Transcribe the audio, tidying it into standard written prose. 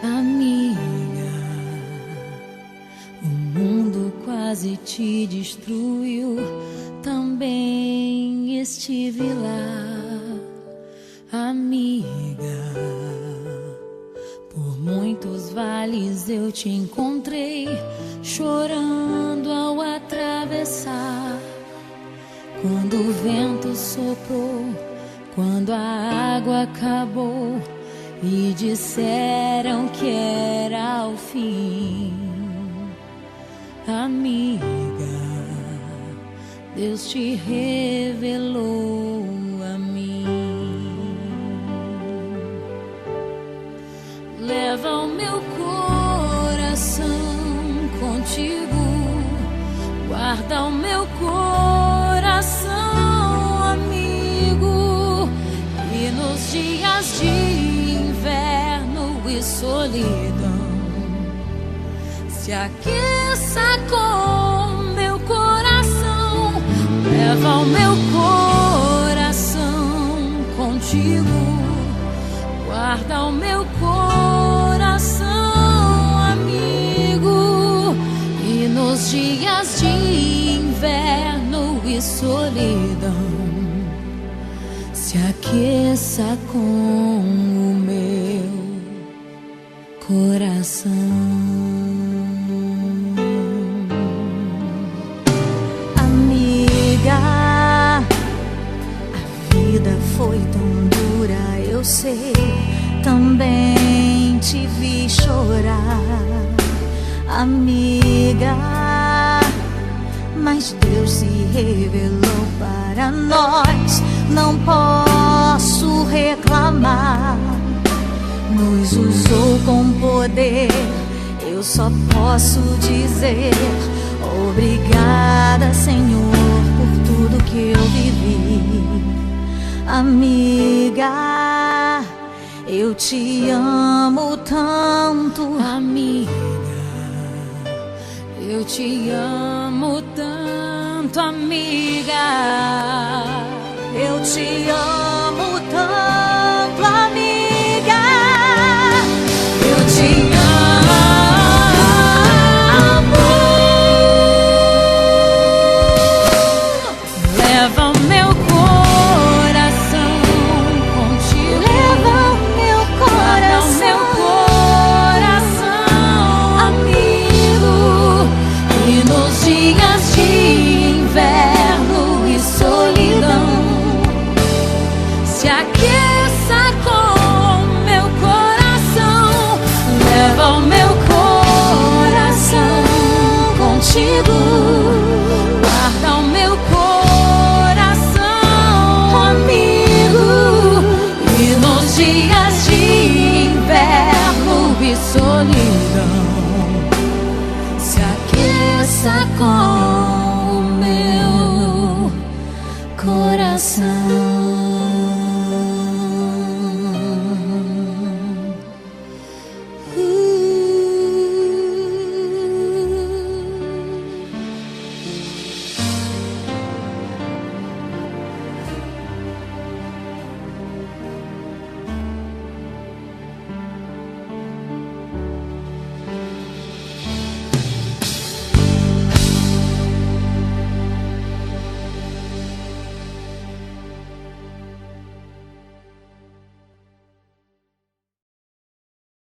Amiga, o mundo quase te destruiu, também estive lá. Amiga, por muitos vales eu te encontrei, chorando ao atravessar. Quando o vento soprou, quando a água acabou e disseram que era o fim. Amiga, Deus te revelou a mim. Leva o meu coração contigo, guarda o meu coração, amigo. E nos dias de inverno e solidão, se aqueça com meu coração. Leva o meu coração contigo, guarda o meu coração, amigo. E nos dias de inverno e solidão, se aqueça com o meu coração. Amiga, a vida foi tão dura, eu sei, também te vi chorar. Amiga, mas Deus se revelou para nós, não posso reclamar. Nos usou com poder, eu só posso dizer obrigada, Senhor, por tudo que eu vivi. Amiga, eu te amo tanto. Amiga, eu te amo tanto, amiga. Eu te amo tanto, amiga. Eu te amo. Leva o meu coração contigo, Leva o meu guarda o meu coração, amigo. E nos dias de inverno e solidão, se aqueça com meu coração. Leva o meu coração contigo, guarda o meu coração, amigo. E nos dias de inverno e solidão, se aqueça com